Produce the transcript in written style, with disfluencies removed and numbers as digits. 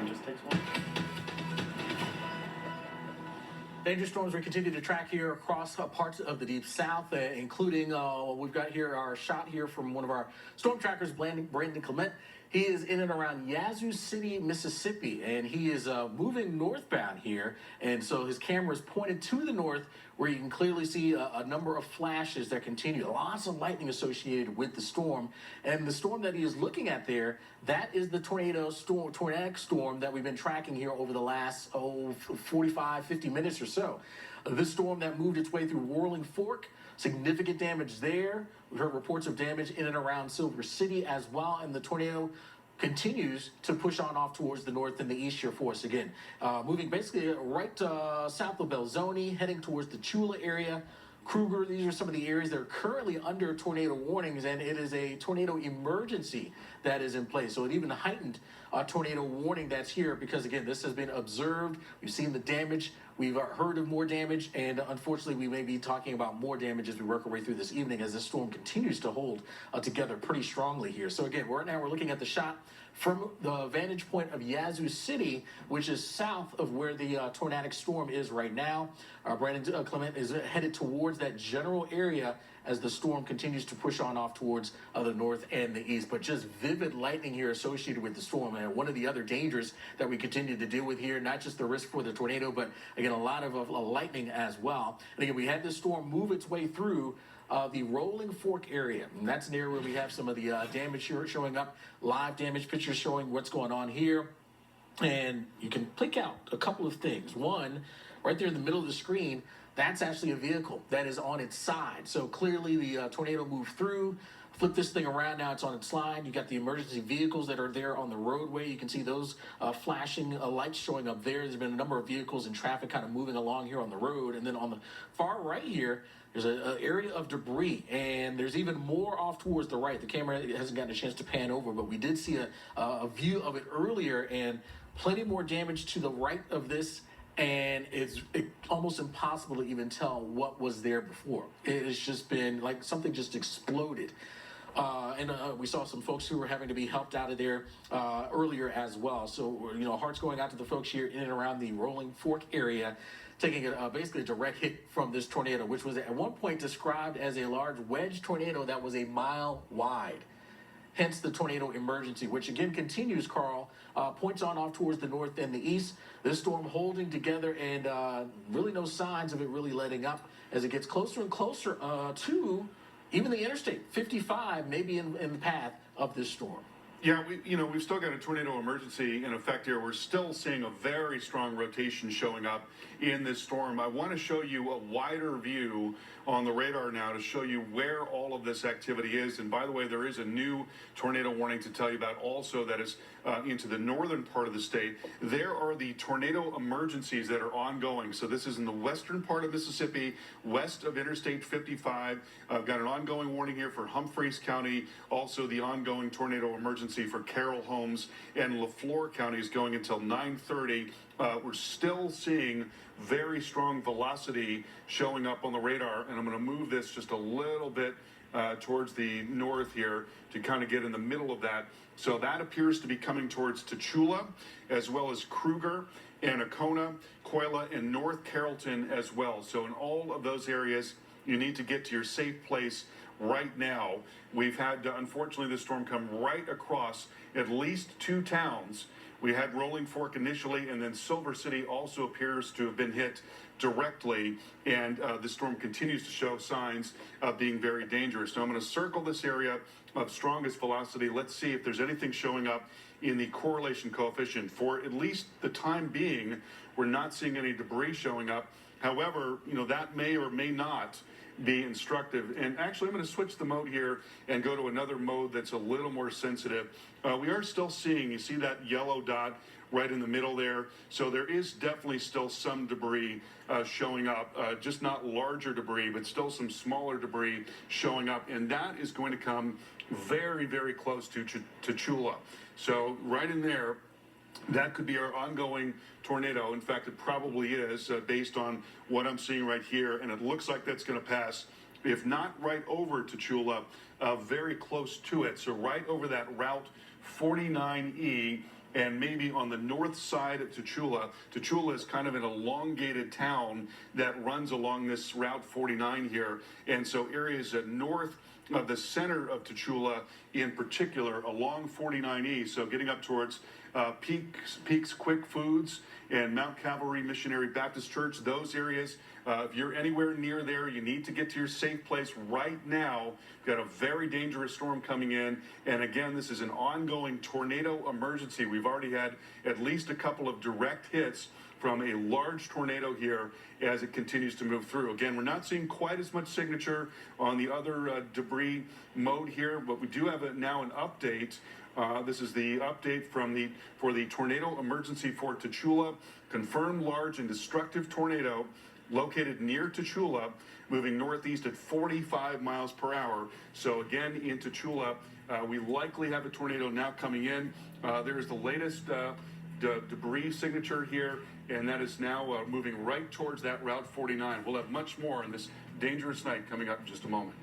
just takes one. Dangerous storms we continue to track here across parts of the Deep South, including we've got here our shot here from one of our storm trackers, Brandon Clement. He is in and around Yazoo City, Mississippi, and he is moving northbound here. And so his camera is pointed to the north, where you can clearly see a number of flashes that continue. Lots of lightning associated with the storm. And the storm that he is looking at there, that is the tornadic storm that we've been tracking here over the last 45, 50 minutes or so. This storm that moved its way through Whirling Fork, significant damage there. We heard reports of damage in and around Silver City as well, and the tornado continues to push on off towards the north and the east here for us again. Moving basically right south of Belzoni, heading towards the Chula area. Kruger, these are some of the areas that are currently under tornado warnings, and it is a tornado emergency that is in place. So it even heightened tornado warning that's here because, again, this has been observed. We've seen the damage. We've heard of more damage, and unfortunately, we may be talking about more damage as we work our way through this evening as this storm continues to hold together pretty strongly here. So again, right now we're looking at the shot from the vantage point of Yazoo City, which is south of where the tornadic storm is right now. Brandon Clement is headed towards that general area as the storm continues to push on off towards the north and the east. But just vivid lightning here associated with the storm. And one of the other dangers that we continue to deal with here, not just the risk for the tornado, but again, a lot of lightning as well. And again, we had this storm move its way through the Rolling Fork area. And that's an area where we have some of the damage here showing up, live damage pictures showing what's going on here. And you can pick out a couple of things. One, right there in the middle of the screen, that's actually a vehicle that is on its side. So clearly the tornado moved through, flip this thing around, now it's on its side. You got the emergency vehicles that are there on the roadway. You can see those flashing lights showing up there. There's been a number of vehicles and traffic kind of moving along here on the road. And then on the far right here, there's an area of debris, and there's even more off towards the right. The camera hasn't gotten a chance to pan over, but we did see a view of it earlier, and plenty more damage to the right of this. And it's almost impossible to even tell what was there before. It has just been like something just exploded. And we saw some folks who were having to be helped out of there earlier as well. So, you know, hearts going out to the folks here in and around the Rolling Fork area, taking basically a direct hit from this tornado, which was at one point described as a large wedge tornado that was a mile wide. Hence the tornado emergency, which again continues, Carl, points on off towards the north and the east. This storm holding together, and really no signs of it really letting up as it gets closer and closer to even the Interstate 55, maybe in the path of this storm. Yeah, we've still got a tornado emergency in effect here. We're still seeing a very strong rotation showing up in this storm. I want to show you a wider view on the radar now to show you where all of this activity is. And by the way, there is a new tornado warning to tell you about also that is into the northern part of the state. There are the tornado emergencies that are ongoing. So this is in the western part of Mississippi, west of Interstate 55. I've got an ongoing warning here for Humphreys County, also the ongoing tornado emergency for Carroll Holmes and LaFleur counties going until 9:30. We're still seeing very strong velocity showing up on the radar, and I'm going to move this just a little bit towards the north here to kind of get in the middle of that. So that appears to be coming towards Tachula, as well as Kruger, Annacona, Coila, and North Carrollton as well. So in all of those areas, you need to get to your safe place right now. We've had, unfortunately, this storm come right across at least two towns. We had Rolling Fork initially, and then Silver City also appears to have been hit directly, and the storm continues to show signs of being very dangerous. So I'm going to circle this area of strongest velocity. Let's see if there's anything showing up in the correlation coefficient. For at least the time being, we're not seeing any debris showing up. However, that may or may not be instructive. And actually, I'm going to switch the mode here and go to another mode that's a little more sensitive. We are still seeing, you see that yellow dot right in the middle there. So there is definitely still some debris showing up, just not larger debris, but still some smaller debris showing up. And that is going to come very, very close to Chula. So right in there, that could be our ongoing tornado. In fact, it probably is based on what I'm seeing right here. And it looks like that's going to pass, if not right over to Chula, very close to it. So right over that Route 49E and maybe on the north side of Tachula. Tachula is kind of an elongated town that runs along this Route 49 here. And so areas north of the center of Tachula in particular along 49E, so getting up towards Peaks Quick Foods and Mount Calvary Missionary Baptist Church, those areas. If you're anywhere near there, you need to get to your safe place right now. We've got a very dangerous storm coming in. And again, this is an ongoing tornado emergency. We've already had at least a couple of direct hits from a large tornado here as it continues to move through. Again, we're not seeing quite as much signature on the other debris mode here, but we do have now an update. This is the update for the tornado emergency for Tachula. Confirmed large and destructive tornado located near Tachula, moving northeast at 45 miles per hour. So again, in Tachula, we likely have a tornado now coming in. There's the latest debris signature here, and that is now moving right towards that Route 49. We'll have much more on this dangerous night coming up in just a moment.